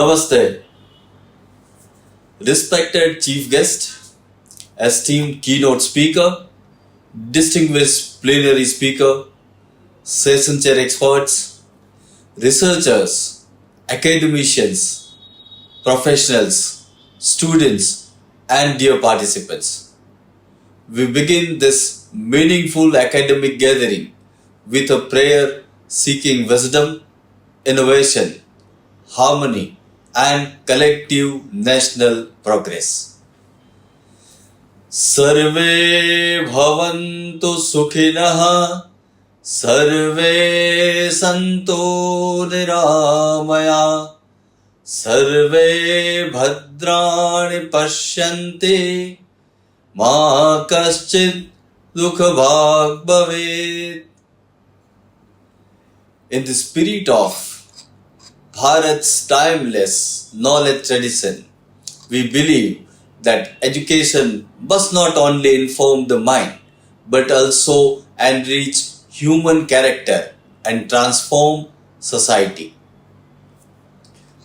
Namaste. Respected Chief Guest, esteemed Keynote Speaker, distinguished Plenary Speaker, Session Chair Experts, researchers, academicians, professionals, students, and dear participants. We begin this meaningful academic gathering with a prayer seeking wisdom, innovation, harmony, and collective national progress. Sarve bhavantu sukhinah, sarve santo niramaya, sarve bhadrani pashyante, ma kaschid dukha bhag bhavet. In the spirit of Bharat's timeless knowledge tradition, we believe that education must not only inform the mind but also enrich human character and transform society.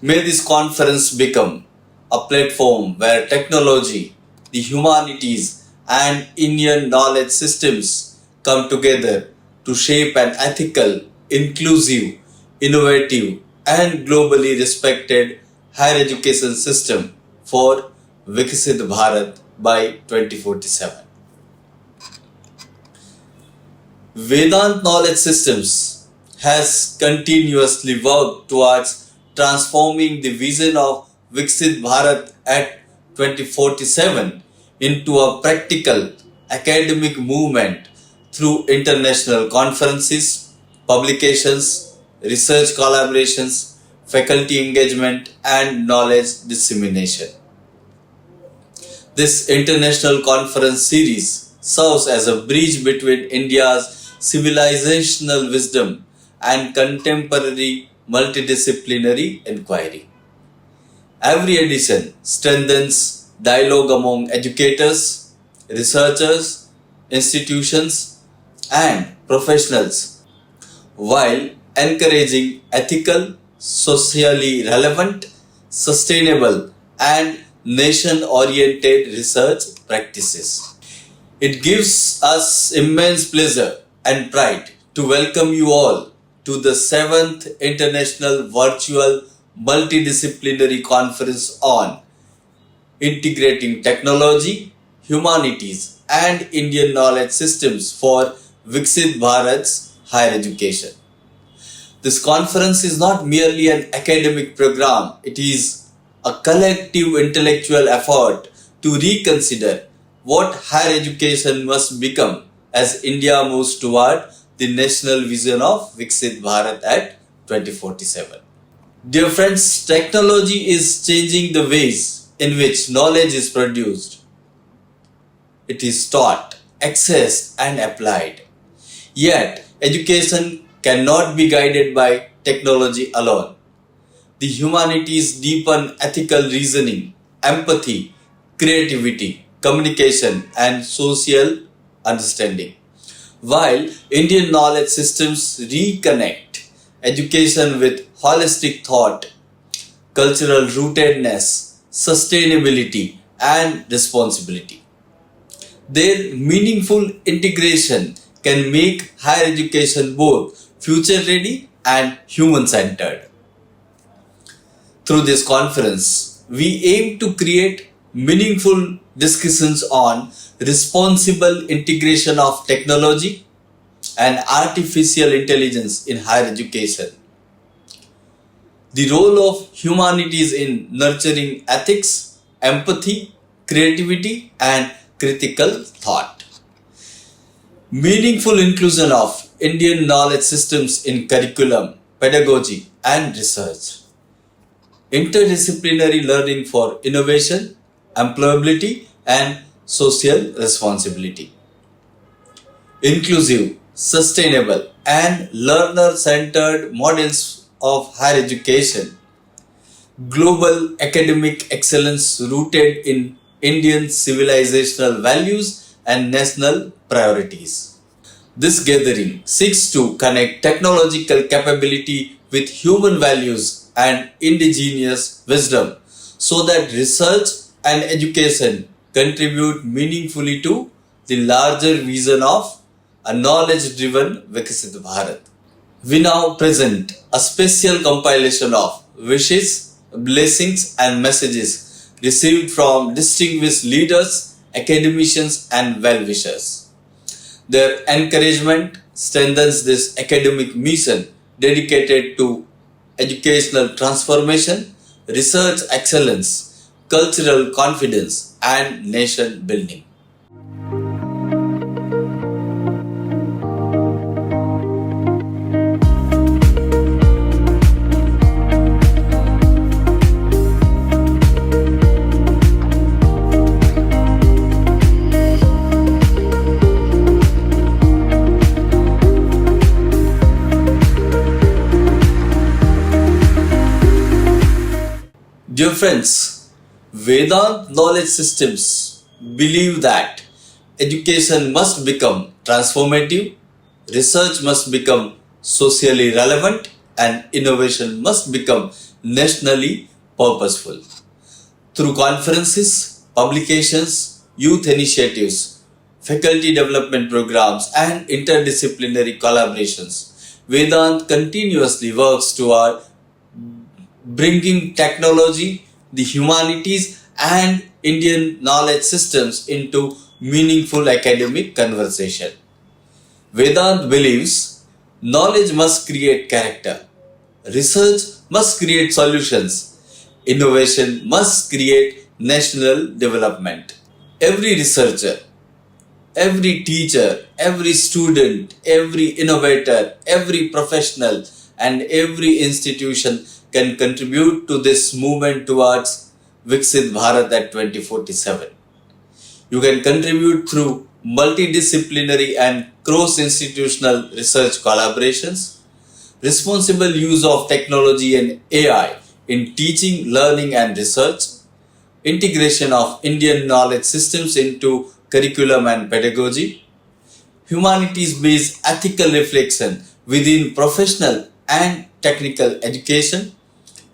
May this conference become a platform where technology, the humanities, and Indian knowledge systems come together to shape an ethical, inclusive, innovative, and globally respected higher education system for Viksit Bharat by 2047. Vedant Knowledge Systems has continuously worked towards transforming the vision of Viksit Bharat at 2047 into a practical academic movement through international conferences, publications, research collaborations, faculty engagement, and knowledge dissemination. This international conference series serves as a bridge between India's civilizational wisdom and contemporary multidisciplinary inquiry. Every edition strengthens dialogue among educators, researchers, institutions, and professionals, while encouraging ethical, socially relevant, sustainable, and nation-oriented research practices. It gives us immense pleasure and pride to welcome you all to the 7th International Virtual Multidisciplinary Conference on Integrating Technology, Humanities, and Indian Knowledge Systems for Viksit Bharat's Higher Education. This conference is not merely an academic program, it is a collective intellectual effort to reconsider what higher education must become as India moves toward the national vision of Viksit Bharat at 2047. Dear friends, technology is changing the ways in which knowledge is produced. It is taught, accessed, and applied. Yet, education cannot be guided by technology alone. The humanities deepen ethical reasoning, empathy, creativity, communication, and social understanding, while Indian knowledge systems reconnect education with holistic thought, cultural rootedness, sustainability, and responsibility. Their meaningful integration can make higher education both future-ready and human-centered. Through this conference, we aim to create meaningful discussions on responsible integration of technology and artificial intelligence in higher education, the role of humanities in nurturing ethics, empathy, creativity, and critical thought, meaningful inclusion of Indian knowledge systems in curriculum, pedagogy, and research, interdisciplinary learning for innovation, employability, and social responsibility, inclusive, sustainable, and learner-centered models of higher education, global academic excellence rooted in Indian civilizational values and national priorities. This gathering seeks to connect technological capability with human values and indigenous wisdom so that research and education contribute meaningfully to the larger vision of a knowledge-driven Viksit Bharat. We now present a special compilation of wishes, blessings and messages received from distinguished leaders, academicians and well-wishers. Their encouragement strengthens this academic mission dedicated to educational transformation, research excellence, cultural confidence and nation building. Dear friends, Vedant knowledge systems believe that education must become transformative, research must become socially relevant, and innovation must become nationally purposeful. Through conferences, publications, youth initiatives, faculty development programs, and interdisciplinary collaborations, Vedant continuously works toward bringing technology, the humanities and Indian knowledge systems into meaningful academic conversation. Vedant believes knowledge must create character, research must create solutions, innovation must create national development. Every researcher, every teacher, every student, every innovator, every professional and every institution can contribute to this movement towards Viksit Bharat at 2047. You can contribute through multidisciplinary and cross-institutional research collaborations, responsible use of technology and AI in teaching, learning and research, integration of Indian knowledge systems into curriculum and pedagogy, humanities-based ethical reflection within professional and technical education,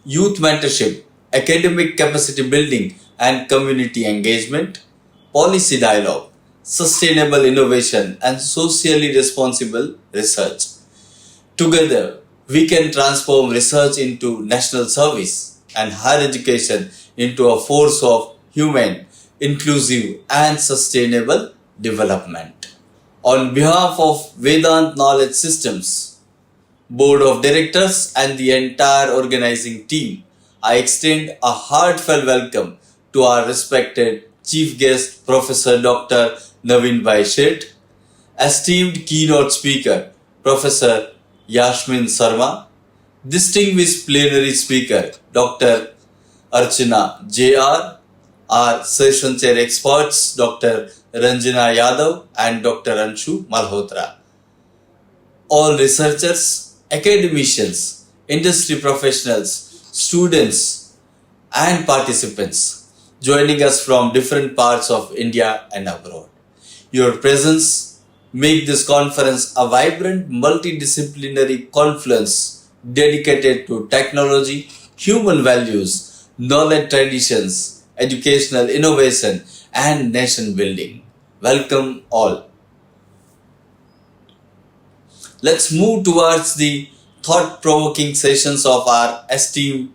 youth mentorship, academic capacity building and community engagement, policy dialogue, sustainable innovation and socially responsible research. Together, we can transform research into national service and higher education into a force of human, inclusive and sustainable development. On behalf of Vedant Knowledge Systems, Board of Directors and the entire organizing team, I extend a heartfelt welcome to our respected Chief Guest Professor Dr. Naveen Sheth, esteemed keynote speaker Professor Yasmin Sharma, distinguished plenary speaker Dr. Archana JR, our session chair experts Dr. Ranjana Yadav and Dr. Anshu Malhotra, all researchers, academicians, industry professionals, students and participants joining us from different parts of India and abroad. Your presence make this conference a vibrant multidisciplinary confluence dedicated to technology, human values, knowledge traditions, educational innovation and nation building. Welcome all. Let's move towards the thought-provoking sessions of our esteemed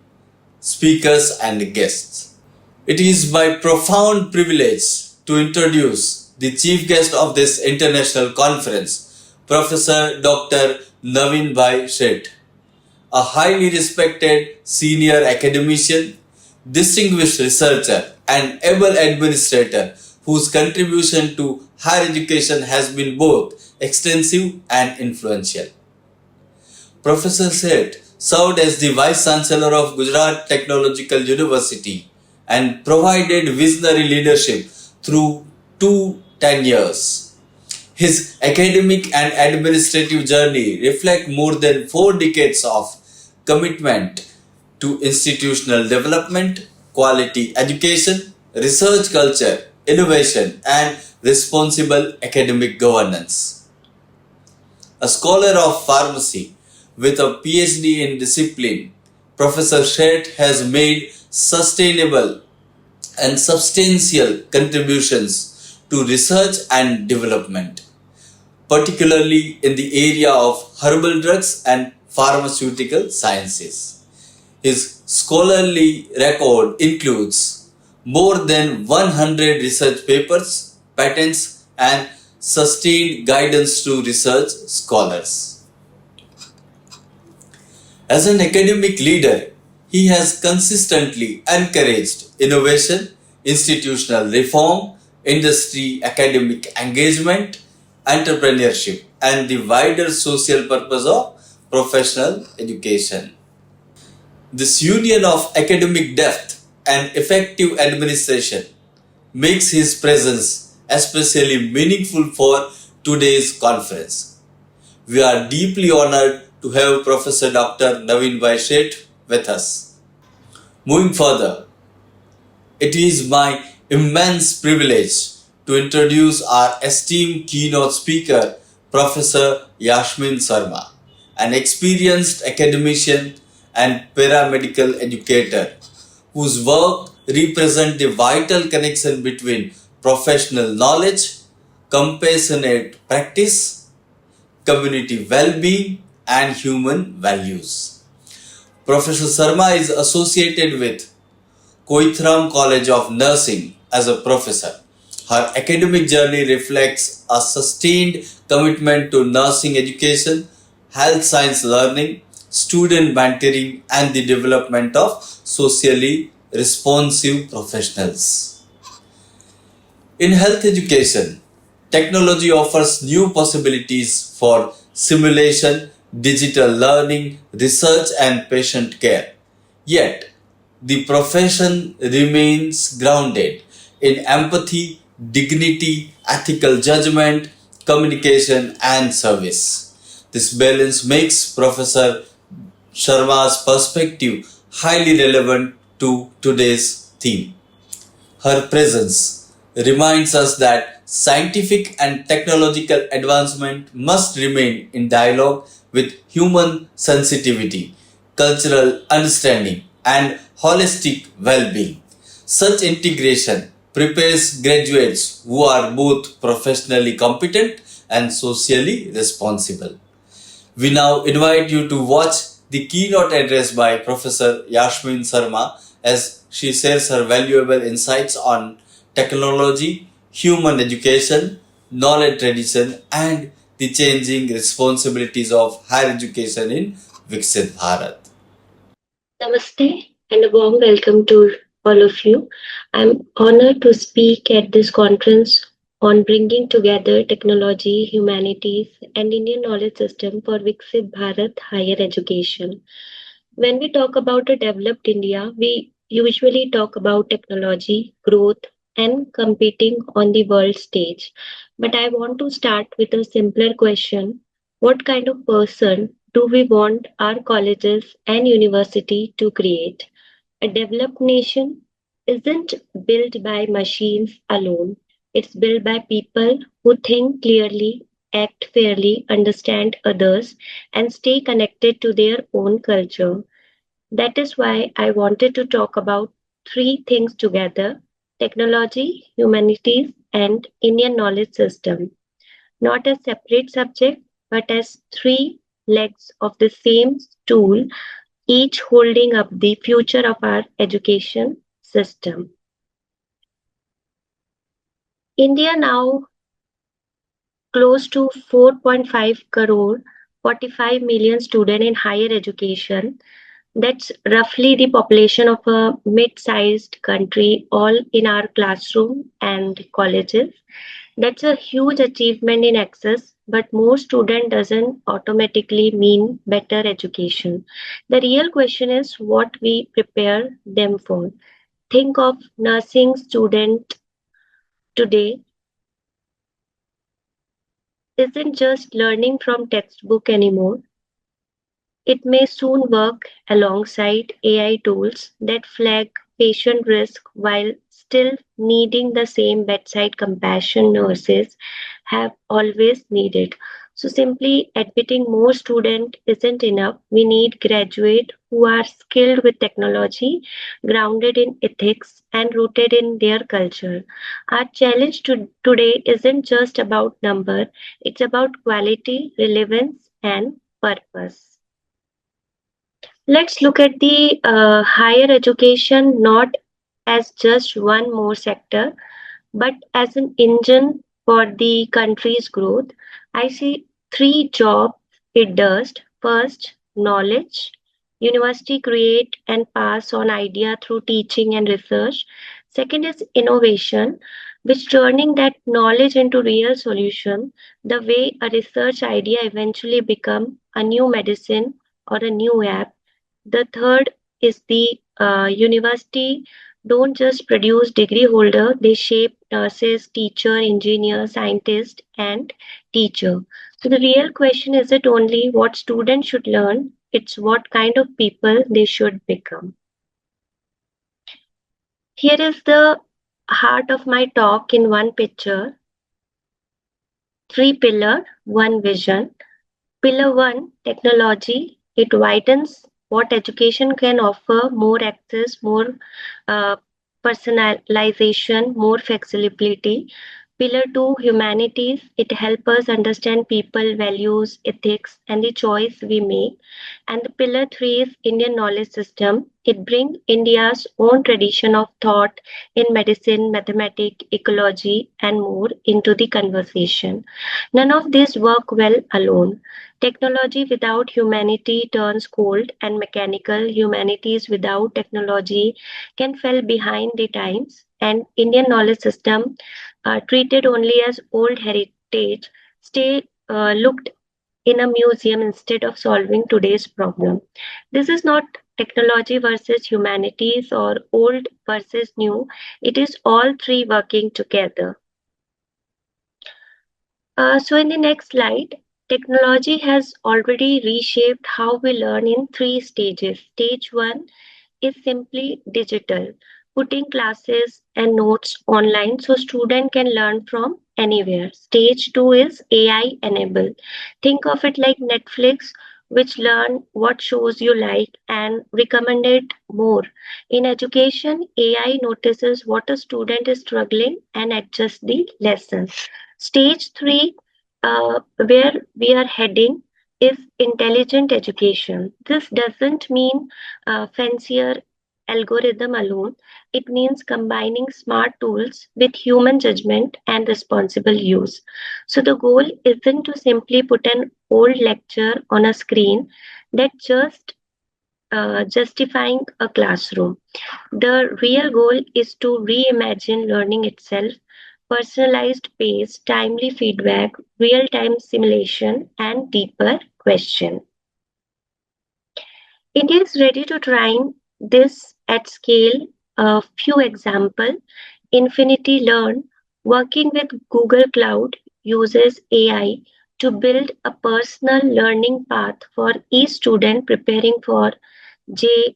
speakers and guests. It is my profound privilege to introduce the chief guest of this international conference, Professor Dr. Naveen Sheth, a highly respected senior academician, distinguished researcher and able administrator whose contribution to higher education has been both extensive and influential. Professor Sheth served as the Vice Chancellor of Gujarat Technological University and provided visionary leadership through 10 years. His academic and administrative journey reflects more than 4 decades of commitment to institutional development, quality education, research culture, innovation and responsible academic governance. A scholar of pharmacy with a PhD in discipline, Professor Shet has made sustainable and substantial contributions to research and development, particularly in the area of herbal drugs and pharmaceutical sciences. His scholarly record includes more than 100 research papers, patents, and sustained guidance to research scholars. As an academic leader, he has consistently encouraged innovation, institutional reform, industry academic engagement, entrepreneurship, and the wider social purpose of professional education. This union of academic depth and effective administration makes his presence especially meaningful for today's conference. We are deeply honored to have Professor Dr. Naveen Vaishet with us. Moving further, it is my immense privilege to introduce our esteemed keynote speaker, Professor Yasmin Sharma, an experienced academician and paramedical educator whose work represents the vital connection between professional knowledge, compassionate practice, community well-being, and human values. Professor Sharma is associated with Choithram College of Nursing as a professor. Her academic journey reflects a sustained commitment to nursing education, health science learning, student mentoring, and the development of socially responsive professionals. In health education, technology offers new possibilities for simulation, digital learning, research, and patient care. Yet, the profession remains grounded in empathy, dignity, ethical judgment, communication, and service. This balance makes Professor Sharma's perspective highly relevant to today's theme. Her presence reminds us that scientific and technological advancement must remain in dialogue with human sensitivity, cultural understanding, and holistic well being. Such integration prepares graduates who are both professionally competent and socially responsible. We now invite you to watch the keynote address by Professor Yasmin Sharma as she shares her valuable insights on technology, human education, knowledge tradition, and the changing responsibilities of higher education in Viksit Bharat. Namaste and a warm welcome to all of you. I'm honored to speak at this conference on bringing together technology, humanities, and Indian knowledge system for Viksit Bharat higher education. When we talk about a developed India, we usually talk about technology, growth, and competing on the world stage. But I want to start with a simpler question. What kind of person do we want our colleges and university to create? A developed nation isn't built by machines alone. It's built by people who think clearly, act fairly, understand others, and stay connected to their own culture. That is why I wanted to talk about three things together: technology, humanities, and Indian knowledge system, not as separate subjects, but as three legs of the same stool, each holding up the future of our education system. India now close to 4.5 crore, 45 million students in higher education. That's roughly the population of a mid-sized country, all in our classroom and colleges. That's a huge achievement in access, but more student doesn't automatically mean better education. The real question is what we prepare them for. Think of nursing student today isn't just learning from textbook anymore. It may soon work alongside AI tools that flag patient risk while still needing the same bedside compassion nurses have always needed. So simply admitting more students isn't enough. We need graduates who are skilled with technology, grounded in ethics, and rooted in their culture. Our challenge today isn't just about number, it's about quality, relevance, and purpose. Let's look at the higher education not as just one more sector, but as an engine for the country's growth. I see three jobs it does. First, knowledge. University create and pass on idea through teaching and research. Second is innovation, which turning that knowledge into real solution, the way a research idea eventually become a new medicine or a new app. The third is the university don't just produce degree holder, they shape nurses, teacher, engineer, scientist, and teacher. So the real question isn't only what students should learn, it's what kind of people they should become. Here is the heart of my talk in one picture: three pillar, one vision. Pillar 1, technology. It widens what education can offer: more access, more uh, personalization, more flexibility. Pillar 2, humanities. It helps us understand people, values, ethics, and the choice we make. And the pillar 3 is Indian knowledge system. It brings India's own tradition of thought in medicine, mathematics, ecology, and more into the conversation. None of these work well alone. Technology without humanity turns cold and mechanical. Humanities without technology can fall behind the times. And Indian knowledge system, treated only as old heritage, stay looked in a museum instead of solving today's problem. This is not technology versus humanities or old versus new. It is all three working together. So in the next slide, technology has already reshaped how we learn in three stages. Stage 1 is simply digital, putting classes and notes online so student can learn from anywhere. Stage 2 is AI enabled. Think of it like Netflix, which learn what shows you like and recommend it more. In education, AI notices what a student is struggling and adjusts the lessons. Stage 3, where we are heading, is intelligent education. This doesn't mean fancier algorithm alone. It means combining smart tools with human judgment and responsible use. So the goal isn't to simply put an old lecture on a screen that just justifying a classroom. The real goal is to reimagine learning itself: personalized pace, timely feedback, real time simulation, and deeper question. India is ready to try this at scale. A few examples. Infinity Learn, working with Google Cloud, uses AI to build a personal learning path for each student preparing for JEE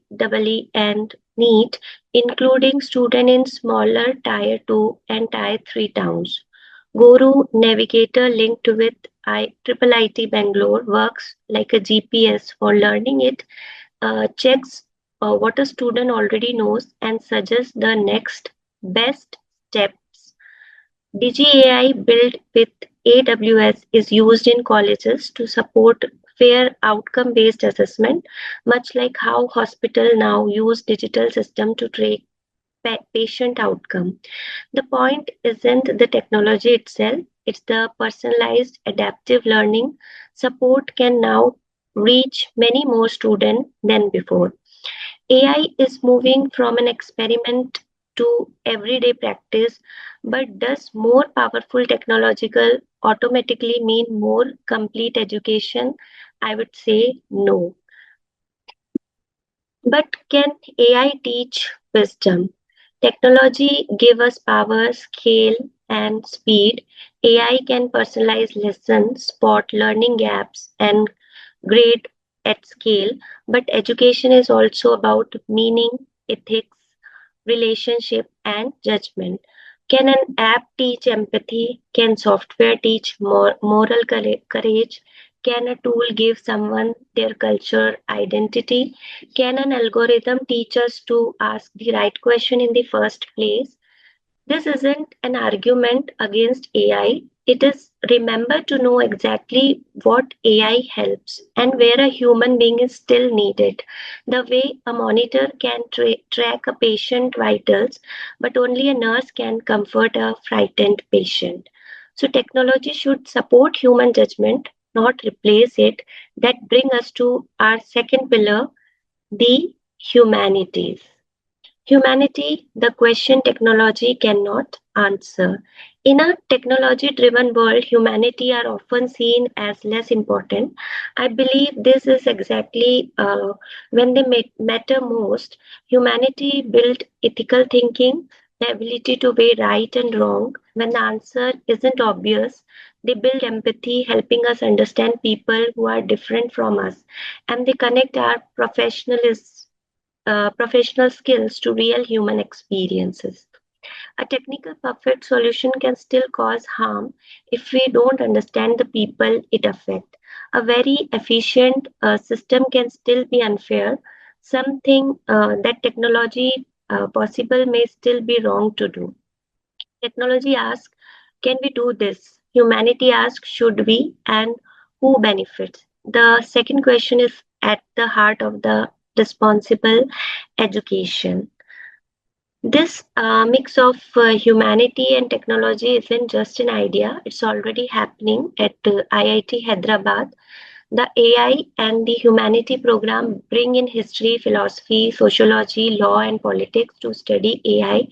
and NEET, including students in smaller Tier 2 and Tier 3 towns. Guru Navigator, linked with IIIT Bangalore, works like a GPS for learning. It checks what a student already knows and suggests the next best steps. DigiAI, built with AWS, is used in colleges to support fair outcome-based assessment, much like how hospitals now use digital system to track patient outcome. The point isn't the technology itself, it's the personalized adaptive learning. Support can now reach many more students than before. AI is moving from an experiment to everyday practice, but does more powerful technological automatically mean more complete education? I would say no. But can AI teach wisdom? Technology give us power, scale, and speed. AI can personalize lessons, spot learning gaps, and grade at scale. But education is also about meaning, ethics, relationship, and judgment. Can an app teach empathy? Can software teach moral courage? Can a tool give someone their culture identity? Can an algorithm teach us to ask the right question in the first place? This isn't an argument against AI. It is remember to know exactly what AI helps and where a human being is still needed. The way a monitor can track a patient vitals, but only a nurse can comfort a frightened patient. So technology should support human judgment, not replace it. That brings us to our second pillar, the humanities. Humanity, the question technology cannot answer. In a technology driven world, humanity are often seen as less important. I believe this is exactly when they matter most. Humanity built ethical thinking, the ability to weigh right and wrong. When the answer isn't obvious, they build empathy, helping us understand people who are different from us, and they connect our professional skills to real human experiences. A technical perfect solution can still cause harm if we don't understand the people it affects. A very efficient system can still be unfair. Something that technology possible may still be wrong to do. Technology asks, can we do this? Humanity asks, should we? And who benefits? The second question is at the heart of the responsible education. This mix of humanity and technology isn't just an idea, it's already happening at IIT Hyderabad. The AI and the humanity program bring in history, philosophy, sociology, law, and politics to study AI,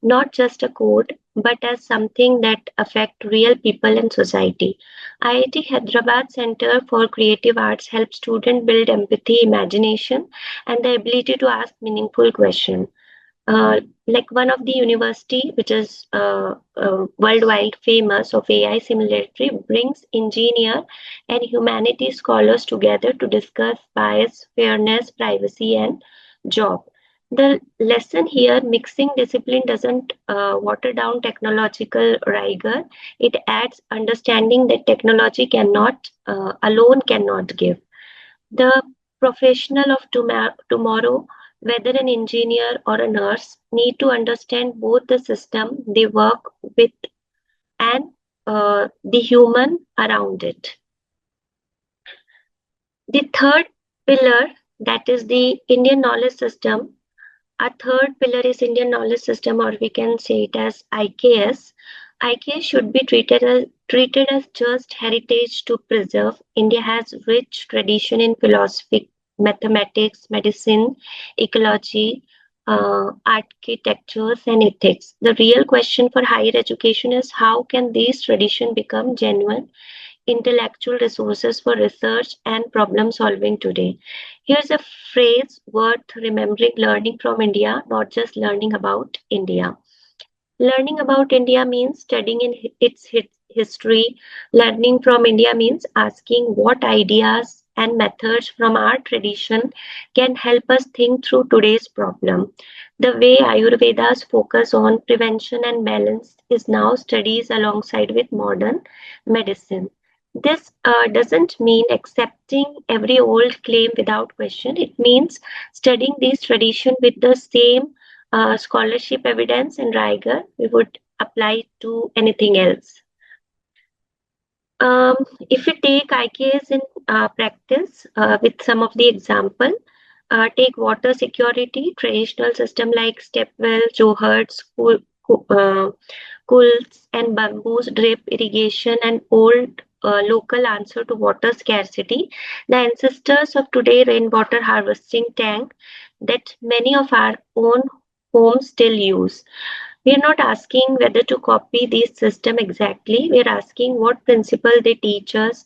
not just a code, but as something that affect real people and society. IIT Hyderabad Center for Creative Arts helps students build empathy, imagination, and the ability to ask meaningful questions. Like one of the university which is worldwide famous of AI simulatory brings engineer and humanities scholars together to discuss bias, fairness, privacy, and job. The lesson here, mixing discipline doesn't water down technological rigor. It adds understanding that technology cannot alone cannot give. The professional of tomorrow, whether an engineer or a nurse, need to understand both the system they work with and the human around it. The third pillar, that is the Indian knowledge system. Our third pillar is Indian knowledge system, or we can say it as IKS. IKS should be treated as just heritage to preserve. India has rich tradition in philosophy, mathematics, medicine, ecology, architectures, and ethics. The real question for higher education is how can these traditions become genuine intellectual resources for research and problem solving today. Here's a phrase worth remembering: learning from India, not just learning about India. Learning about India means studying in its history. Learning from India means asking what ideas and methods from our tradition can help us think through today's problem. The way Ayurveda's focus on prevention and balance is now studies alongside with modern medicine. This doesn't mean accepting every old claim without question. It means studying these traditions with the same scholarship evidence and rigor we would apply to anything else. Um, if we take IKS in practice with some of the example, take water security, traditional system like step wells, johars, kulls and bamboos, drip irrigation, and old local answer to water scarcity. The ancestors of today rainwater harvesting tank that many of our own homes still use. We are not asking whether to copy this system exactly. We are asking what principle they teach us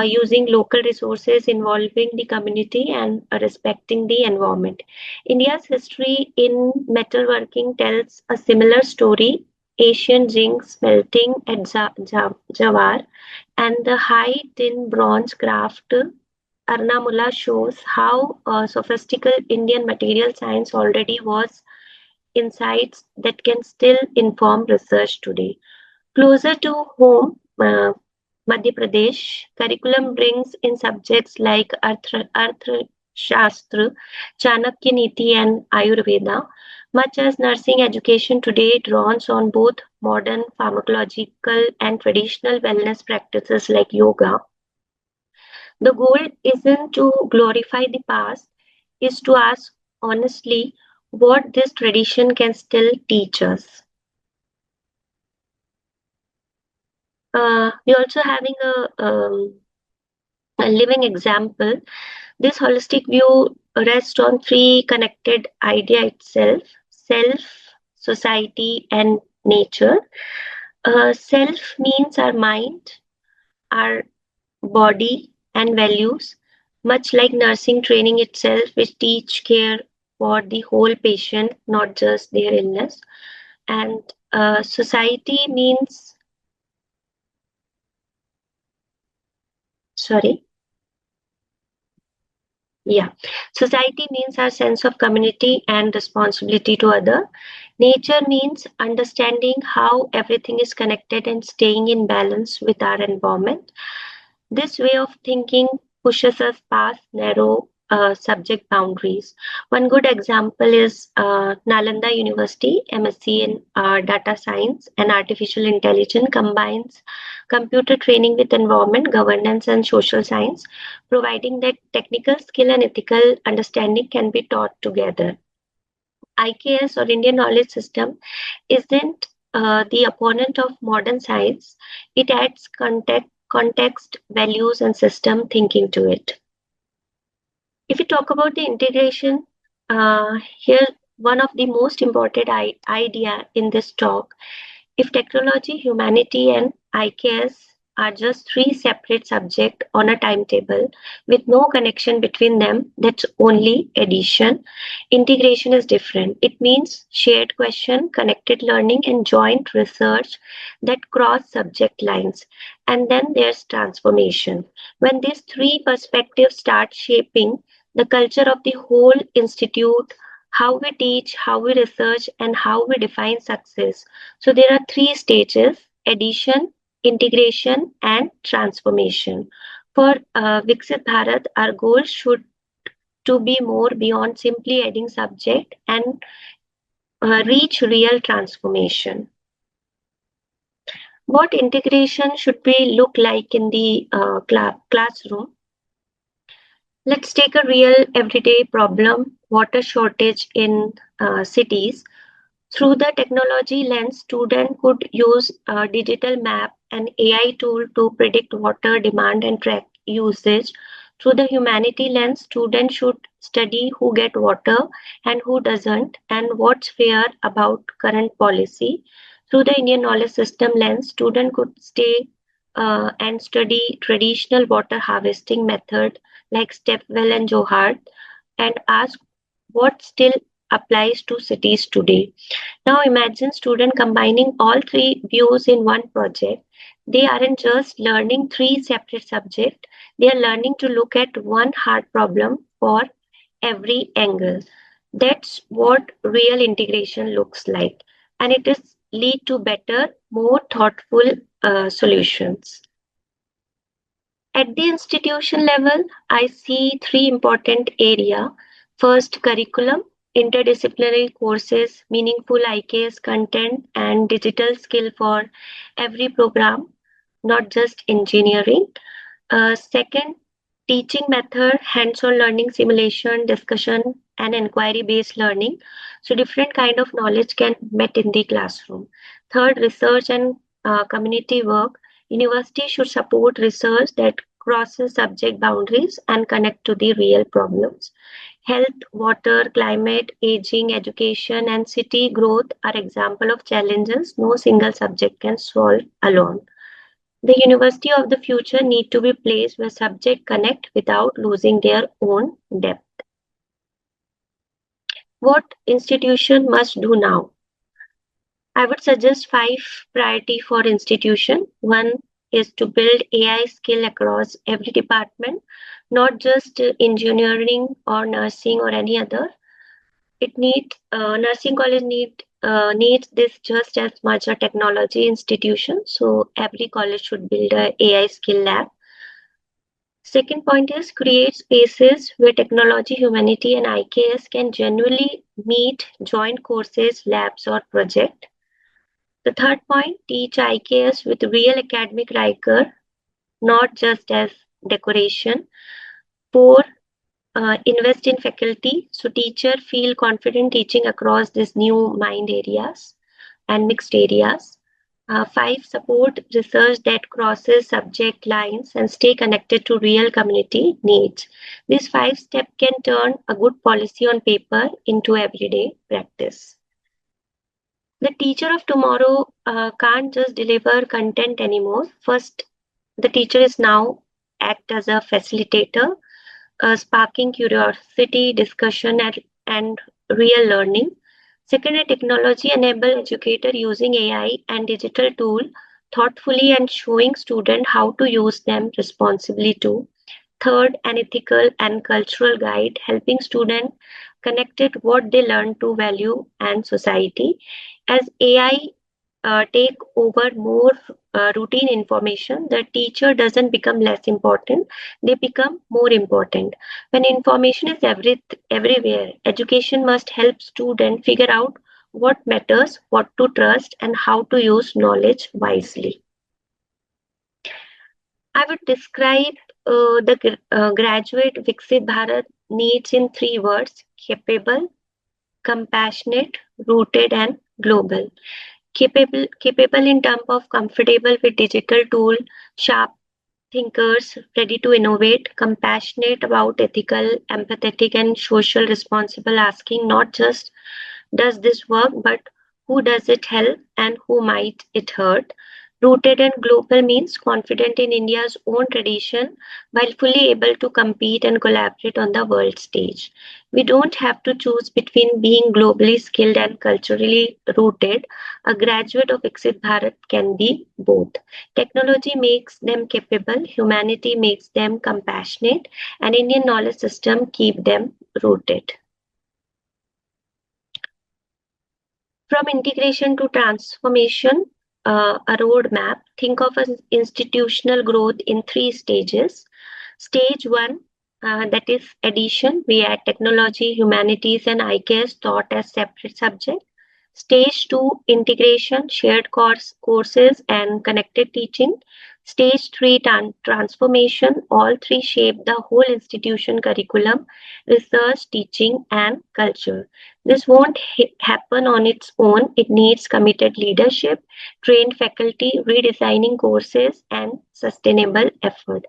using local resources, involving the community, and respecting the environment. India's history in metalworking tells a similar story. Asian zinc smelting at Jawar and the high tin bronze craft Arnamula shows how sophisticated Indian material science already was insights that can still inform research today. Closer to home, Madhya Pradesh, curriculum brings in subjects like Shastra, Chanakya Niti, and Ayurveda, much as nursing education today draws on both modern pharmacological and traditional wellness practices like yoga. The goal isn't to glorify the past, is to ask honestly what this tradition can still teach us. We're also having a living example. This holistic view rests on three connected idea itself: self, society, and nature. Self means our mind, our body, and values, much like nursing training itself, which teach care for the whole patient, not just their illness. And society means, sorry, yeah. Society means our sense of community and responsibility to other. Nature means understanding how everything is connected and staying in balance with our environment. This way of thinking pushes us past narrow subject boundaries. One good example is Nalanda University, MSc in Data Science and Artificial Intelligence combines computer training with environment, governance, and social science, providing that technical skill and ethical understanding can be taught together. IKS or Indian Knowledge System isn't the opponent of modern science, it adds context, values, and system thinking to it. If we talk about the integration, here one of the most important idea in this talk: if technology, humanity, and IKS are just three separate subjects on a timetable with no connection between them, that's only addition. Integration is different. It means shared question, connected learning, and joint research that cross subject lines. And then there's transformation. When these three perspectives start shaping the culture of the whole institute, how we teach, how we research, and how we define success. So there are three stages: addition, integration, and transformation. For Viksit Bharat, our goal should to be more beyond simply adding subject and reach real transformation. What integration should we look like in the classroom? Let's take a real everyday problem: water shortage in cities. Through the technology lens, student could use a digital map and AI tool to predict water demand and track usage. Through the humanity lens, students should study who get water and who doesn't, and what's fair about current policy. Through the Indian knowledge system lens, student could stay and study traditional water harvesting method like step well and johar, and ask what still applies to cities today. Now imagine student combining all three views in one project. They aren't just learning three separate subjects, they are learning to look at one hard problem for every angle. That's what real integration looks like. And it is lead to better, more thoughtful solutions. At the institution level, I see three important areas. First, curriculum, interdisciplinary courses, meaningful IKS content, and digital skill for every program, not just engineering. Second, teaching method, hands-on learning, simulation, discussion, and inquiry-based learning. So different kind of knowledge can met in the classroom. Third, research and community work. University should support research that crosses subject boundaries and connect to the real problems. Health, water, climate, aging, education, and city growth are example of challenges no single subject can solve alone. The university of the future need to be placed where subjects connect without losing their own depth. What institution must do now? I would suggest five priority for institution. One is to build AI skill across every department, not just engineering or nursing or any other. it needs nursing college needs this just as much a technology institution. So every college should build a AI skill lab. Second point is create spaces where technology, humanity, and IKS can genuinely meet, join courses, labs, or project. The third point, teach IKS with real academic rigor, not just as decoration. Four, invest in faculty so teacher feel confident teaching across these new mind areas and mixed areas. Five, support research that crosses subject lines and stay connected to real community needs. These five steps can turn a good policy on paper into everyday practice. The teacher of tomorrow can't just deliver content anymore. First, the teacher is now act as a facilitator, sparking curiosity, discussion, and real learning. Second, a technology enable educator using AI and digital tool thoughtfully and showing student how to use them responsibly too. Third, an ethical and cultural guide helping students connected what they learn to value and society. As AI take over more routine information, the teacher doesn't become less important, they become more important. When information is everywhere, education must help students figure out what matters, what to trust, and how to use knowledge wisely. I would describe the graduate Viksit Bharat needs in three words: capable, compassionate, rooted, and global. Capable in terms of comfortable with digital tool, sharp thinkers ready to innovate, compassionate about ethical, empathetic, and social responsible asking not just does this work, but who does it help and who might it hurt. Rooted and global means confident in India's own tradition while fully able to compete and collaborate on the world stage. We don't have to choose between being globally skilled and culturally rooted. A graduate of Viksit Bharat can be both. Technology makes them capable, humanity makes them compassionate, and Indian knowledge system keep them rooted. From integration to transformation, a roadmap, think of an institutional growth in three stages. Stage one, that is addition, we add technology, humanities, and IKS taught as separate subject. Stage two, integration, shared courses, and connected teaching. Stage three, transformation, all three shape the whole institution curriculum, research, teaching, and culture. This won't happen on its own. It needs committed leadership, trained faculty, redesigning courses, and sustainable effort.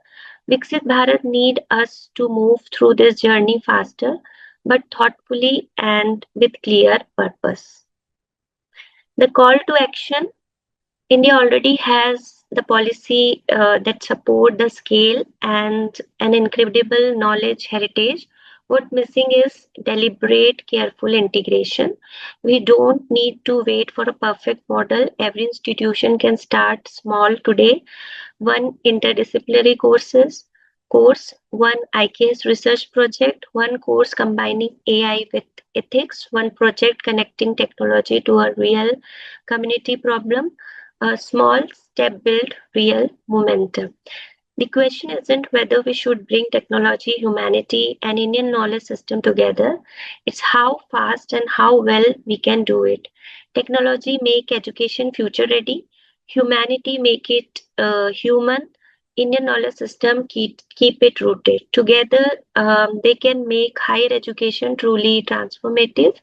Viksit Bharat need us to move through this journey faster, but thoughtfully and with clear purpose. The call to action, India already has the policy that support the scale and an incredible knowledge heritage. What missing is deliberate, careful integration. We don't need to wait for a perfect model. Every institution can start small today. One interdisciplinary course, one IKS research project, one course combining AI with ethics, one project connecting technology to a real community problem. A small step build real momentum. The question isn't whether we should bring technology, humanity, and Indian knowledge system together. It's how fast and how well we can do it. Technology make education future ready. Humanity make it human. Indian knowledge system keep it rooted. Together, they can make higher education truly transformative,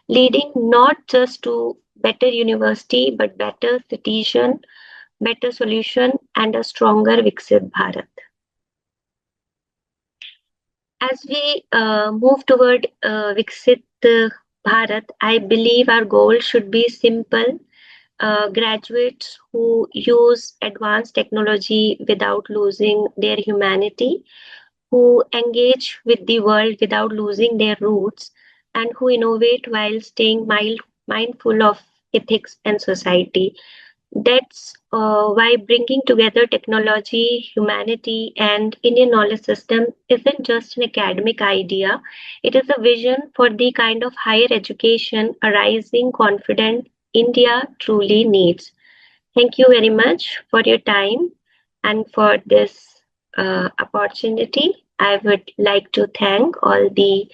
leading not just to better university but better citizen, better solution, and a stronger Viksit Bharat. As we move toward Viksit Bharat, I believe our goal should be simple. Graduates who use advanced technology without losing their humanity, who engage with the world without losing their roots, and who innovate while staying mindful of ethics and society. That's why bringing together technology, humanity, and Indian knowledge system isn't just an academic idea. It is a vision for the kind of higher education a rising confident India truly needs. Thank you very much for your time and for this opportunity. I would like to thank all the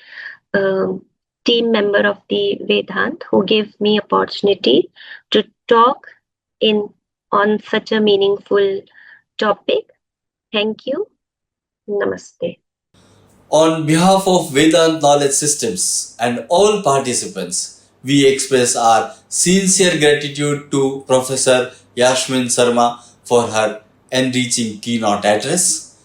um, team member of the Vedant who gave me opportunity to talk in on such a meaningful topic. Thank you. Namaste. On behalf of Vedant Knowledge Systems and all participants, we express our sincere gratitude to Professor Yasmin Sharma for her enriching keynote address.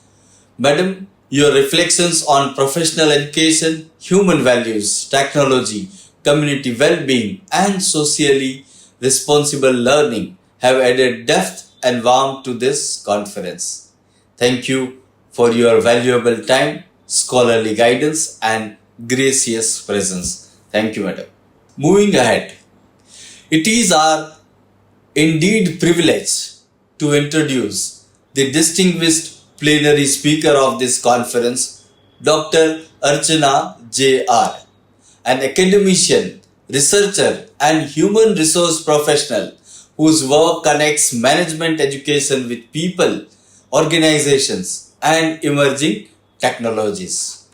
Madam, your reflections on professional education, human values, technology, community well-being and socially responsible learning have added depth and warmth to this conference. Thank you for your valuable time, scholarly guidance and gracious presence. Thank you, Madam. Moving ahead, it is our indeed privilege to introduce the distinguished plenary speaker of this conference, Dr. Archana J.R., an academician, researcher, and human resource professional whose work connects management education with people, organizations, and emerging technologies.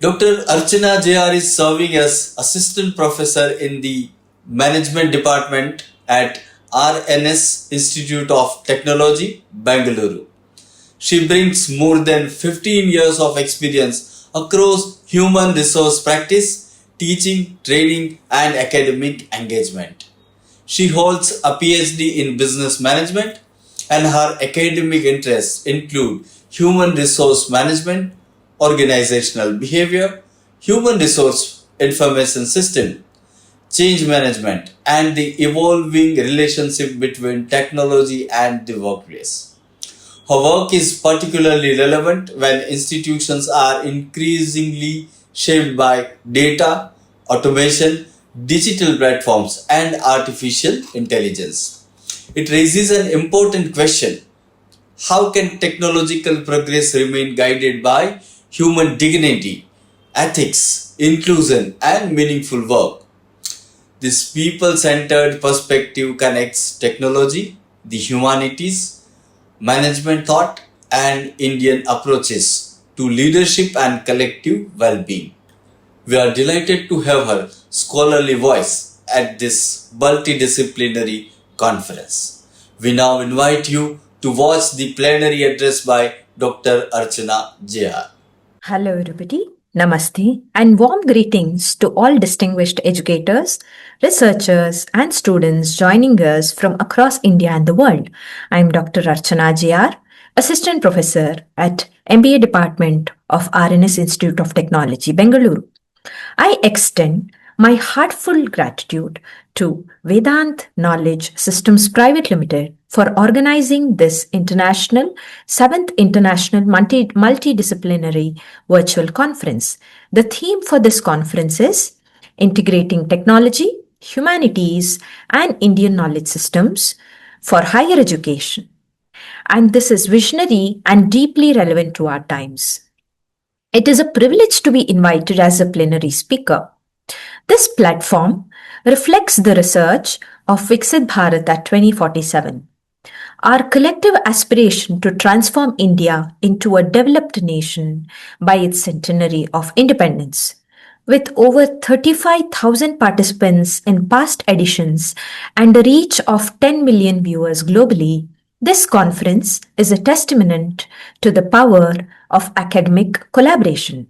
Dr. Archana J.R. is serving as Assistant Professor in the Management Department at RNS Institute of Technology, Bengaluru. She brings more than 15 years of experience across human resource practice, teaching, training, and academic engagement. She holds a PhD in business management, and her academic interests include human resource management, organizational behavior, human resource information system, change management, and the evolving relationship between technology and the workplace. Her work is particularly relevant when institutions are increasingly shaped by data, automation, digital platforms, and artificial intelligence. It raises an important question: how can technological progress remain guided by human dignity, ethics, inclusion, and meaningful work? This people centered perspective connects technology, the humanities, management thought, and Indian approaches to leadership and collective well being. We are delighted to have her scholarly voice at this multidisciplinary conference. We now invite you to watch the plenary address by Dr. Archana J.R. Hello, everybody. Namaste and warm greetings to all distinguished educators, researchers, and students joining us from across India and the world. I'm Dr. Archana J.R., Assistant Professor at MBA Department of RNS Institute of Technology, Bengaluru. I extend my heartfelt gratitude to Vedant Knowledge Systems Private Limited for organizing this international 7th International Multidisciplinary Virtual Conference. The theme for this conference is Integrating Technology, Humanities, and Indian Knowledge Systems for Higher Education. And this is visionary and deeply relevant to our times. It is a privilege to be invited as a plenary speaker. This platform reflects the research of Viksit Bharat at 2047, our collective aspiration to transform India into a developed nation by its centenary of independence. With over 35,000 participants in past editions and a reach of 10 million viewers globally, this conference is a testament to the power of academic collaboration.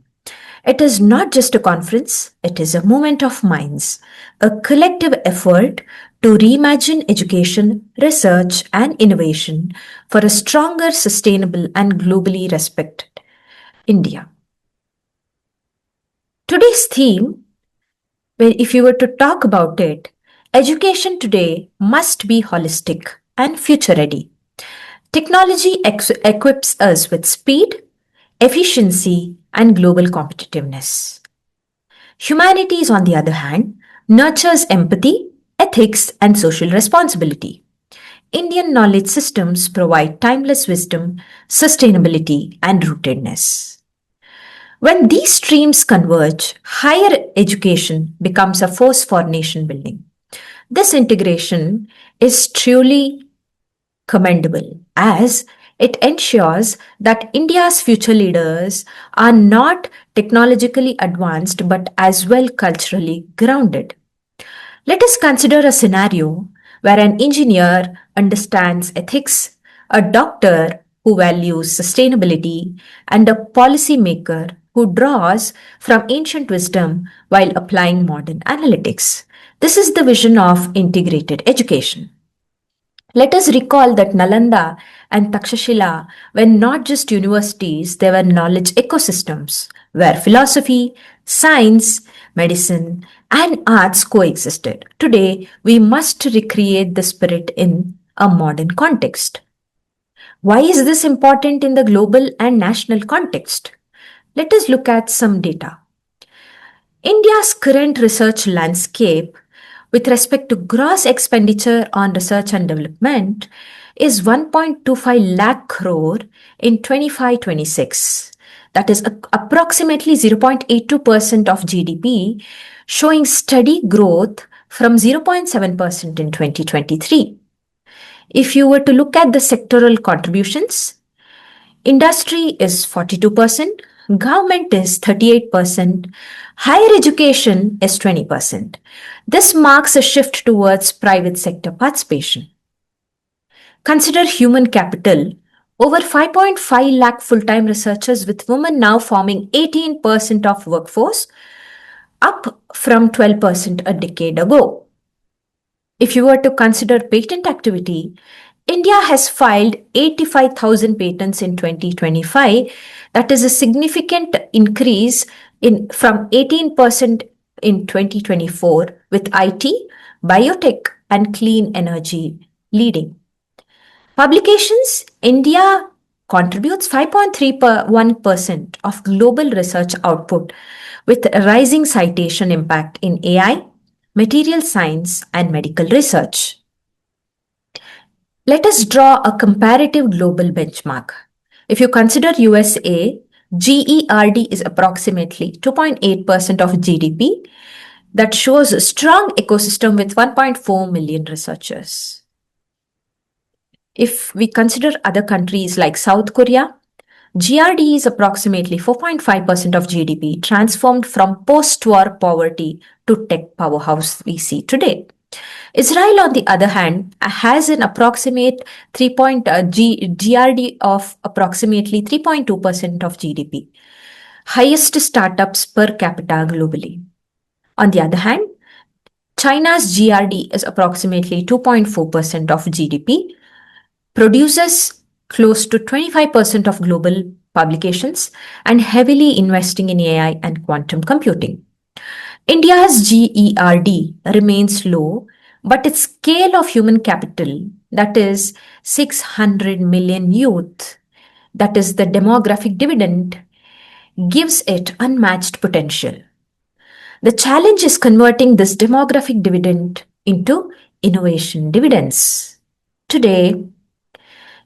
It is not just a conference, it is a movement of minds, a collective effort to reimagine education, research, and innovation for a stronger, sustainable, and globally respected India. Today's theme, if you were to talk about it, education today must be holistic and future ready. Technology equips us with speed, efficiency, and global competitiveness. Humanities, on the other hand, nurtures empathy, ethics, and social responsibility. Indian knowledge systems provide timeless wisdom, sustainability, and rootedness. When these streams converge, higher education becomes a force for nation building. This integration is truly commendable as it ensures that India's future leaders are not technologically advanced but as well culturally grounded. Let us consider a scenario where an engineer understands ethics, a doctor who values sustainability, and a policymaker who draws from ancient wisdom while applying modern analytics. This is the vision of integrated education. Let us recall that Nalanda and Takshashila were not just universities, they were knowledge ecosystems where philosophy, science, medicine, and arts coexisted. Today, we must recreate the spirit in a modern context. Why is this important in the global and national context? Let us look at some data. India's current research landscape with respect to gross expenditure on research and development is 1.25 lakh crore in 25-26. That is approximately 0.82% of GDP, showing steady growth from 0.7% in 2023. If you were to look at the sectoral contributions, industry is 42%, government is 38%, higher education is 20%. This marks a shift towards private sector participation. Consider human capital. Over 5.5 lakh full-time researchers with women now forming 18% of workforce, up from 12% a decade ago. If you were to consider patent activity, India has filed 85,000 patents in 2025. That is a significant increase from 18% in 2024, with IT, biotech, and clean energy leading. Publications, India contributes 5.31% of global research output with rising citation impact in AI, material science, and medical research. Let us draw a comparative global benchmark. If you consider USA, GERD is approximately 2.8% of GDP. That shows a strong ecosystem with 1.4 million researchers. If we consider other countries like South Korea, GRD is approximately 4.5% of GDP, transformed from post-war poverty to tech powerhouse we see today. Israel, on the other hand, has an approximate GRD of approximately 3.2% of GDP, highest startups per capita globally. On the other hand, China's GRD is approximately 2.4% of GDP, produces close to 25% of global publications, and heavily investing in AI and quantum computing. India's GERD remains low, but its scale of human capital, that is 600 million youth, that is the demographic dividend, gives it unmatched potential. The challenge is converting this demographic dividend into innovation dividends. Today,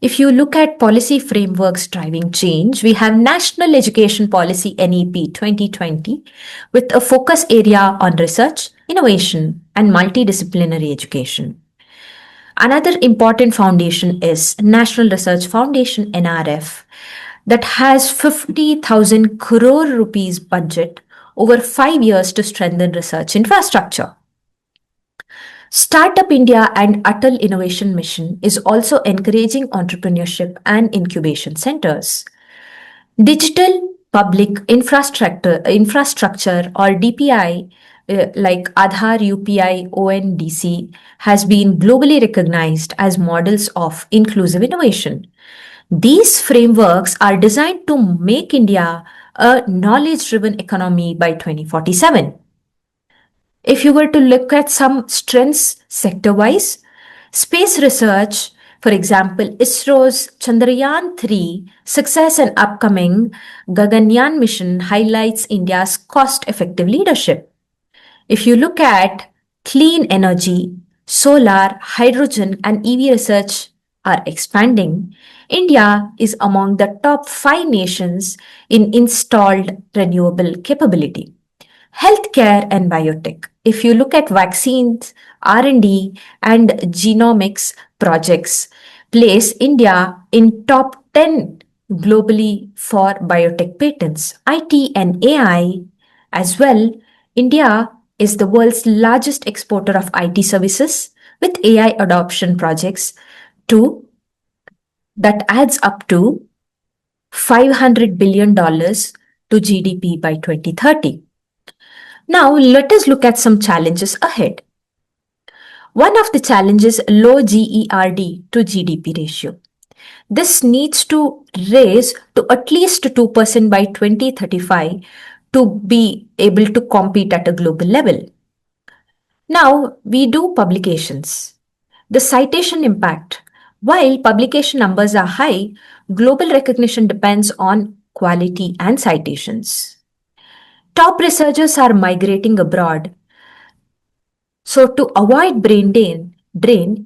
if you look at policy frameworks driving change, we have National Education Policy NEP 2020 with a focus area on research, innovation, and multidisciplinary education. Another important foundation is National Research Foundation NRF that has 50,000 crore rupees budget over 5 years to strengthen research infrastructure. Startup India and Atal Innovation Mission is also encouraging entrepreneurship and incubation centers. Digital public infrastructure or DPI like Aadhaar, UPI, ONDC has been globally recognized as models of inclusive innovation. These frameworks are designed to make India a knowledge-driven economy by 2047. If you were to look at some strengths sector-wise, space research, for example, ISRO's Chandrayaan-3 success and upcoming Gaganyaan mission highlights India's cost-effective leadership. If you look at clean energy, solar, hydrogen, and EV research are expanding, India is among the top 5 nations in installed renewable capability. Healthcare and biotech. If you look at vaccines, R&D, and genomics projects, place India in top 10 globally for biotech patents. IT and AI as well. India is the world's largest exporter of IT services with AI adoption projects to that adds up to $500 billion to GDP by 2030. Now, let us look at some challenges ahead. One of the challenges low GERD to GDP ratio. This needs to raise to at least 2% by 2035 to be able to compete at a global level. Now, we do publications. The citation impact. While publication numbers are high, global recognition depends on quality and citations. Top researchers are migrating abroad. So, to avoid drain,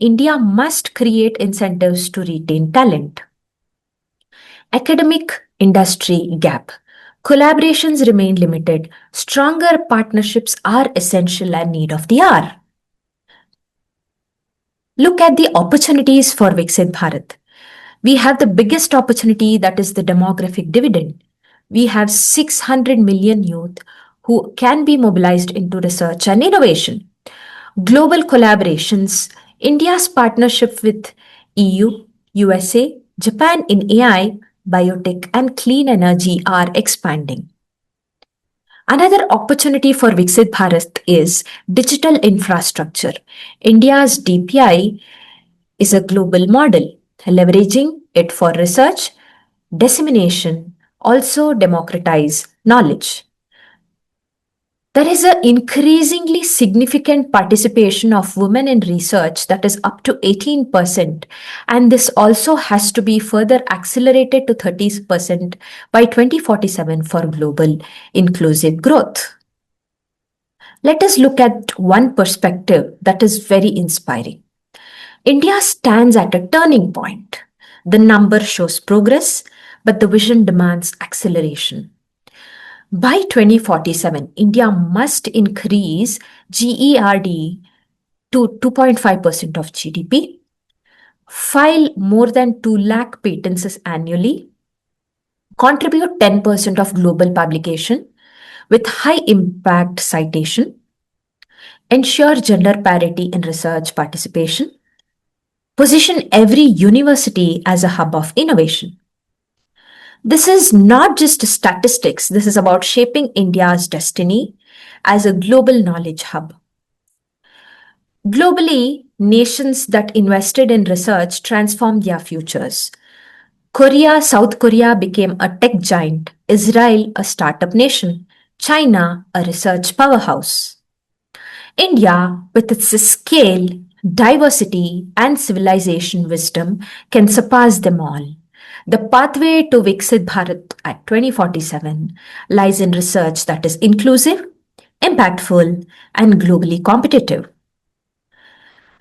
India must create incentives to retain talent. Academic industry gap. Collaborations remain limited. Stronger partnerships are essential and need of the hour. Look at the opportunities for Viksit Bharat. We have the biggest opportunity, that is the demographic dividend. We have 600 million youth who can be mobilized into research and innovation. Global collaborations. India's partnership with EU, USA, Japan in AI, biotech, and clean energy are expanding. Another opportunity for Viksit Bharat is digital infrastructure. India's DPI is a global model, leveraging it for research, dissemination, also democratize knowledge. There is an increasingly significant participation of women in research, that is up to 18%, and this also has to be further accelerated to 30% by 2047 for global inclusive growth. Let us look at one perspective that is very inspiring. India stands at a turning point. The number shows progress, but the vision demands acceleration. By 2047, India must increase GERD to 2.5% of GDP, file more than 2 lakh patents annually, contribute 10% of global publication with high impact citation, ensure gender parity in research participation, position every university as a hub of innovation. This is not just statistics, this is about shaping India's destiny as a global knowledge hub. Globally, nations that invested in research transformed their futures. South Korea became a tech giant, Israel a startup nation, China a research powerhouse. India, with its scale, diversity, and civilization wisdom, can surpass them all. The pathway to Viksit Bharat at 2047 lies in research that is inclusive, impactful, and globally competitive.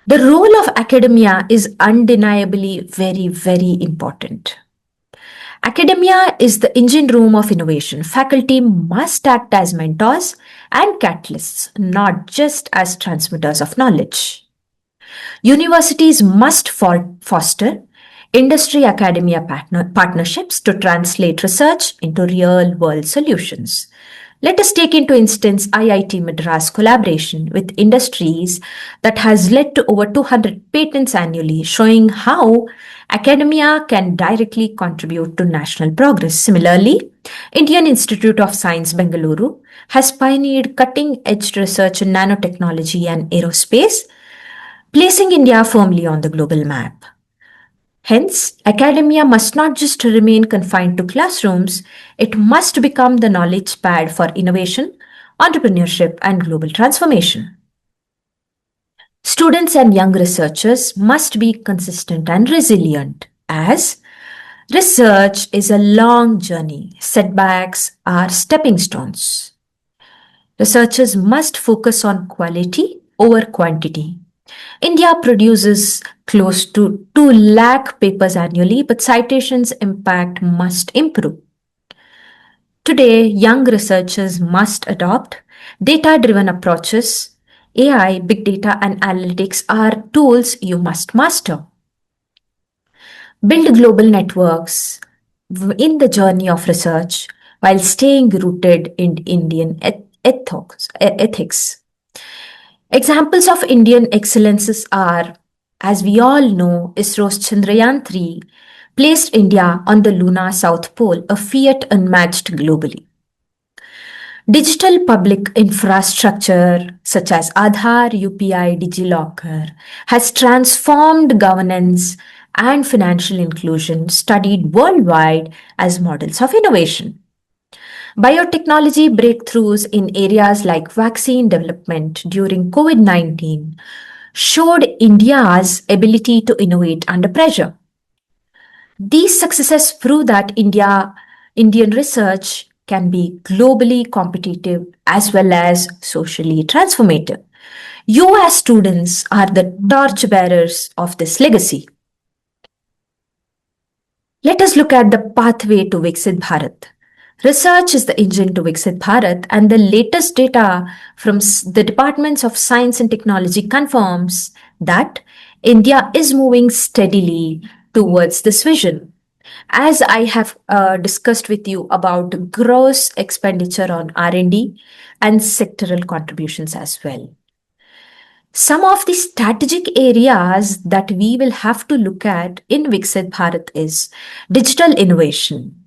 The role of academia is undeniably very, very important. Academia is the engine room of innovation. Faculty must act as mentors and catalysts, not just as transmitters of knowledge. Universities must foster industry academia partnerships to translate research into real world solutions. Let us take into instance IIT Madras collaboration with industries that has led to over 200 patents annually, showing how academia can directly contribute to national progress. Similarly, Indian Institute of Science Bengaluru has pioneered cutting-edge research in nanotechnology and aerospace, placing India firmly on the global map. Hence, academia must not just remain confined to classrooms, it must become the knowledge pad for innovation, entrepreneurship, and global transformation. Students and young researchers must be consistent and resilient, as research is a long journey. Setbacks are stepping stones. Researchers must focus on quality over quantity. India produces close to 2 lakh papers annually, but citations impact must improve. Today, young researchers must adopt data driven approaches. AI, big data, and analytics are tools you must master. Build global networks in the journey of research while staying rooted in Indian ethics. Examples of Indian excellences are, as we all know, ISRO's Chandrayaan 3 placed India on the lunar South Pole, a feat unmatched globally. Digital public infrastructure such as Aadhaar, UPI, DigiLocker has transformed governance and financial inclusion studied worldwide as models of innovation. Biotechnology breakthroughs in areas like vaccine development during COVID 19 showed India's ability to innovate under pressure. These successes prove that Indian research can be globally competitive as well as socially transformative. You, as students, are the torchbearers of this legacy. Let us look at the pathway to Viksit Bharat. Research is the engine to Viksit Bharat, and the latest data from the Departments of Science and Technology confirms that India is moving steadily towards this vision. As I have discussed with you about gross expenditure on R&D and sectoral contributions as well. Some of the strategic areas that we will have to look at in Viksit Bharat is digital innovation,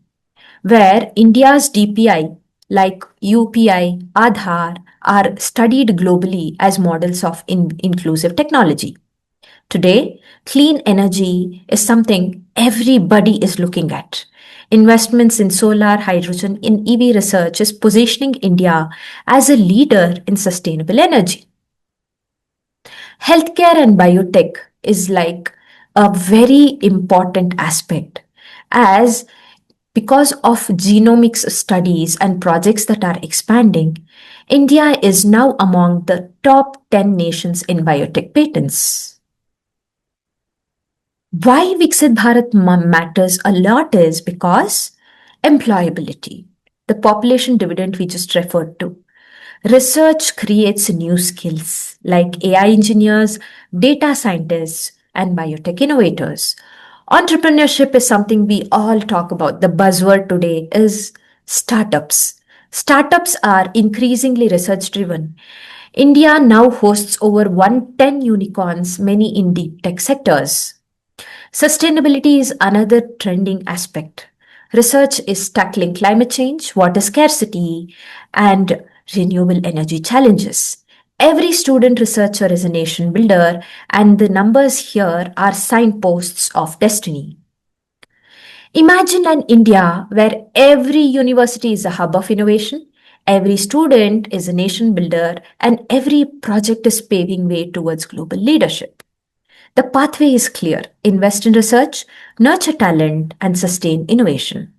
where India's DPI like UPI, Aadhaar are studied globally as models of inclusive technology. Today, clean energy is something everybody is looking at. Investments in solar, hydrogen, in EV research is positioning India as a leader in sustainable energy. Healthcare and biotech is like a very important aspect, as because of genomics studies and projects that are expanding, India is now among the top 10 nations in biotech patents. Why Viksit Bharat matters a lot is because employability, the population dividend we just referred to. Research creates new skills like AI engineers, data scientists, and biotech innovators. Entrepreneurship is something we all talk about. The buzzword today is startups. Startups are increasingly research driven. India now hosts over 110 unicorns, many in deep tech sectors. Sustainability is another trending aspect. Research is tackling climate change, water scarcity, and renewable energy challenges. Every student researcher is a nation builder, and the numbers here are signposts of destiny. Imagine an India where every university is a hub of innovation, every student is a nation builder, and every project is paving way towards global leadership. The pathway is clear. Invest in research, nurture talent, and sustain innovation.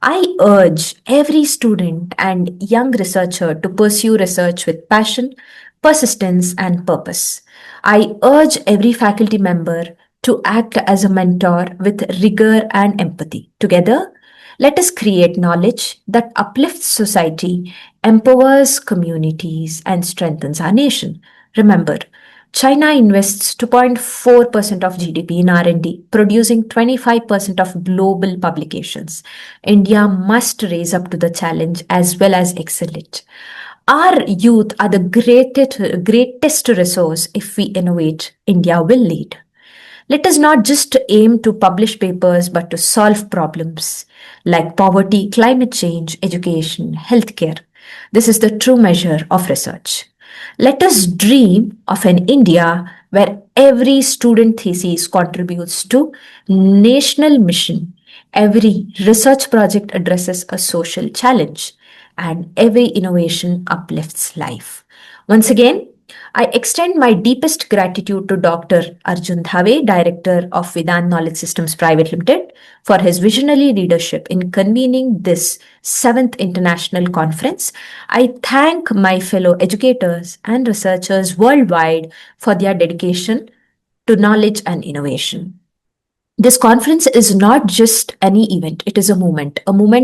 I urge every student and young researcher to pursue research with passion, persistence, and purpose. I urge every faculty member to act as a mentor with rigor and empathy. Together, let us create knowledge that uplifts society, empowers communities, and strengthens our nation. Remember, China invests 2.4% of GDP in R&D, producing 25% of global publications. India must raise up to the challenge as well as excel it. Our youth are the greatest resource. If we innovate, India will lead. Let us not just aim to publish papers, but to solve problems like poverty, climate change, education, healthcare. This is the true measure of research. Let us dream of an India where every student thesis contributes to national mission, every research project addresses a social challenge, and every innovation uplifts life. Once again, I extend my deepest gratitude to Dr. Arjun, Director of Vedant Knowledge Systems Private Limited, for his visionary leadership in convening this 7th International Conference. I thank my fellow educators and researchers worldwide for their dedication to knowledge and innovation. This conference is not just any event, it is a movement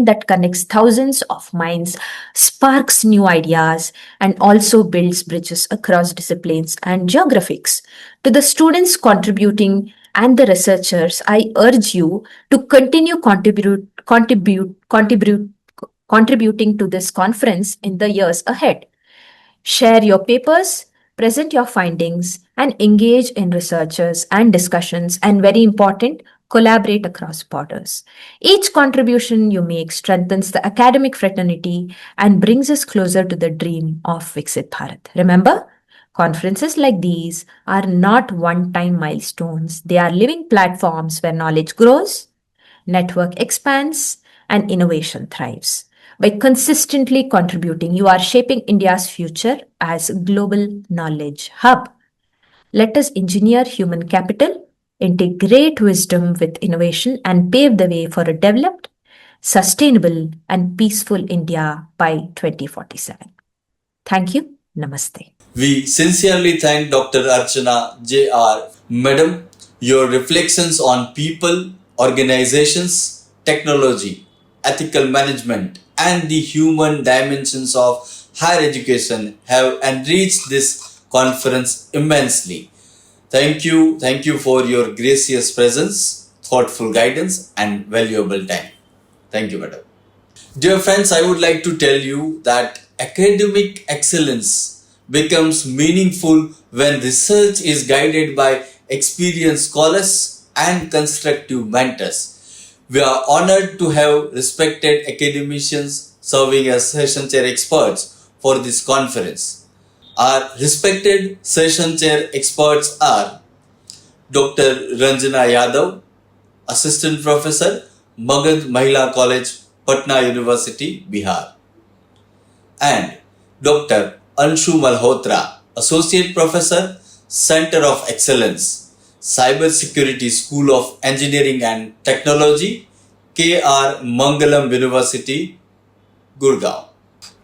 that connects thousands of minds, sparks new ideas, and also builds bridges across disciplines and geographics. To the students contributing and the researchers, I urge you to continue contributing to this conference in the years ahead. Share your papers, present your findings, and engage in researches and discussions, and very important, collaborate across borders. Each contribution you make strengthens the academic fraternity and brings us closer to the dream of Viksit Bharat. Remember, conferences like these are not one time milestones, they are living platforms where knowledge grows, network expands, and innovation thrives. By consistently contributing, you are shaping India's future as a global knowledge hub. Let us engineer human capital, integrate wisdom with innovation, and pave the way for a developed, sustainable, and peaceful India by 2047. Thank you. Namaste. We sincerely thank Dr. Archana J.R. Madam, your reflections on people, organizations, technology, ethical management, and the human dimensions of higher education have enriched this conference immensely. Thank you for your gracious presence, thoughtful guidance, and valuable time. Thank you, Madam. Dear friends, I would like to tell you that academic excellence becomes meaningful when research is guided by experienced scholars and constructive mentors. We are honored to have respected academicians serving as session chair experts for this conference. Our respected session chair experts are Dr. Ranjana Yadav, Assistant Professor, Magad Mahila College, Patna University, Bihar, and Dr. Anshu Malhotra, Associate Professor, Center of Excellence, Cybersecurity School of Engineering and Technology, K.R. Mangalam University, Gurgaon.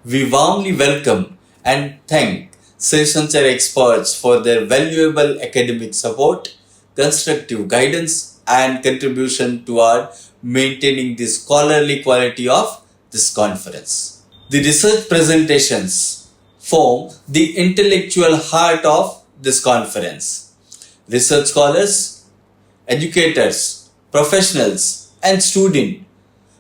We warmly welcome and thank session chair experts for their valuable academic support, constructive guidance, and contribution toward maintaining the scholarly quality of this conference. The research presentations form the intellectual heart of this conference. Research scholars, educators, professionals, and students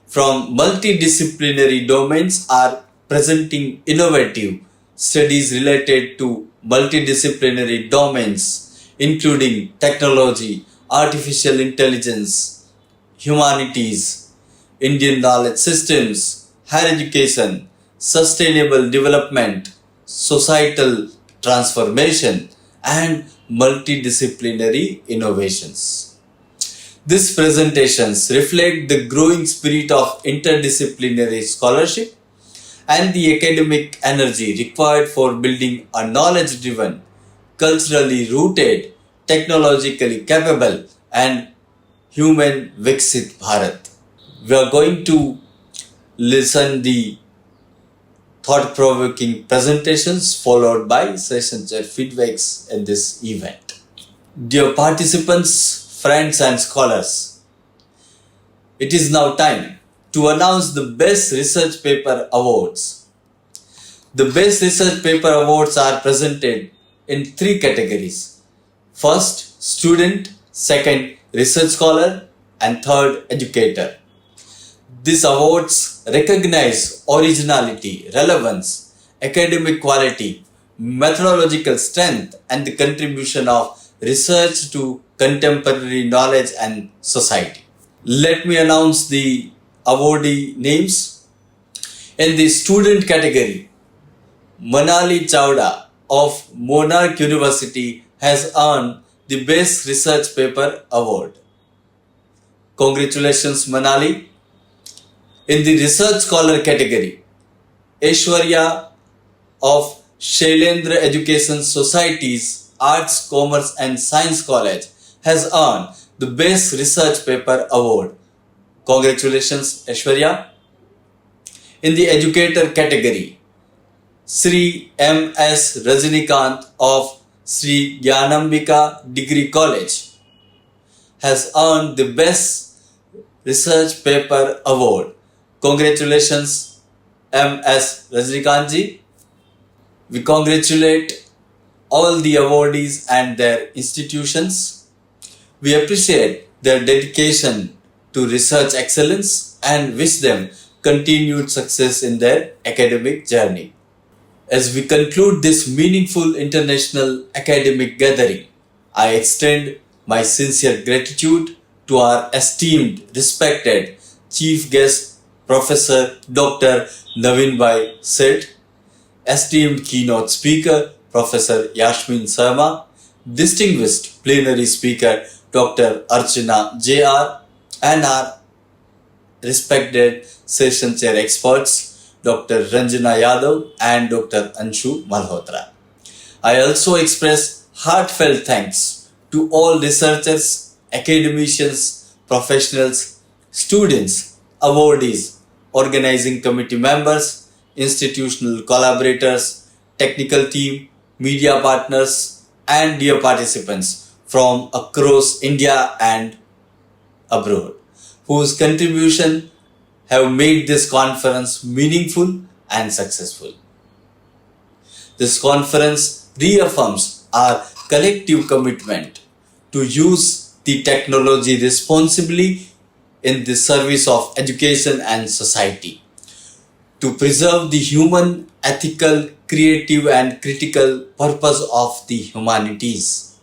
from multidisciplinary domains are presenting innovative studies related to multidisciplinary domains, including technology, artificial intelligence, humanities, Indian knowledge systems, higher education, sustainable development, societal transformation, and multidisciplinary innovations. These presentations reflect the growing spirit of interdisciplinary scholarship and the academic energy required for building a knowledge-driven, culturally rooted, technologically capable, and human Viksit Bharat. We are going to listen the thought-provoking presentations followed by session chair feedbacks in this event. Dear participants, friends and scholars, it is now time to announce the Best Research Paper Awards. The Best Research Paper Awards are presented in 3 categories. First, student, second, research scholar, and third, educator. These awards recognize originality, relevance, academic quality, methodological strength, and the contribution of research to contemporary knowledge and society. Let me announce the awardee names. In the student category, Manali Chawda of Monarch University has earned the Best Research Paper Award. Congratulations, Manali. In the research scholar category, Aishwarya of Shailendra Education Society's Arts, Commerce and Science College has earned the Best Research Paper Award. Congratulations, Aishwarya. In the educator category, Sri M.S. Rajinikanth of Sri Gyanambika Degree College has earned the Best Research Paper Award. Congratulations, M.S. Rajinikanth. We congratulate all the awardees and their institutions. We appreciate their dedication to research excellence and wish them continued success in their academic journey. As we conclude this meaningful international academic gathering, I extend my sincere gratitude to our esteemed, respected Chief Guest, Professor Dr. Naveen Bhai Seth, esteemed keynote speaker, Professor Yasmin Sharma, distinguished plenary speaker, Dr. Archana Jr., and our respected session chair experts, Dr. Ranjana Yadav and Dr. Anshu Malhotra. I also express heartfelt thanks to all researchers, academicians, professionals, students, awardees, organizing committee members, institutional collaborators, technical team, media partners, and dear participants from across India and abroad, whose contribution have made this conference meaningful and successful. This conference reaffirms our collective commitment to use the technology responsibly in the service of education and society, to preserve the human, ethical, creative and critical purpose of the humanities,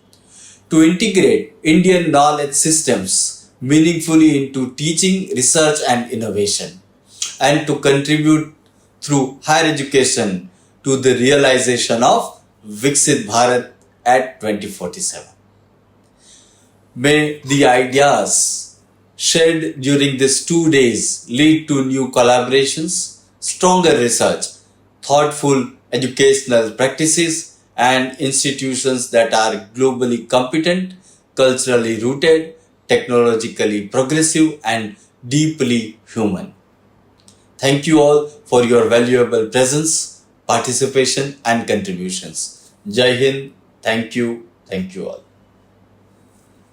to integrate Indian knowledge systems meaningfully into teaching, research and innovation, and to contribute through higher education to the realization of Viksit Bharat at 2047. May the ideas shared during these 2 days lead to new collaborations, stronger research, thoughtful educational practices, and institutions that are globally competent, culturally rooted, technologically progressive, and deeply human. Thank you all for your valuable presence, participation, and contributions. Jai Hind. Thank you all.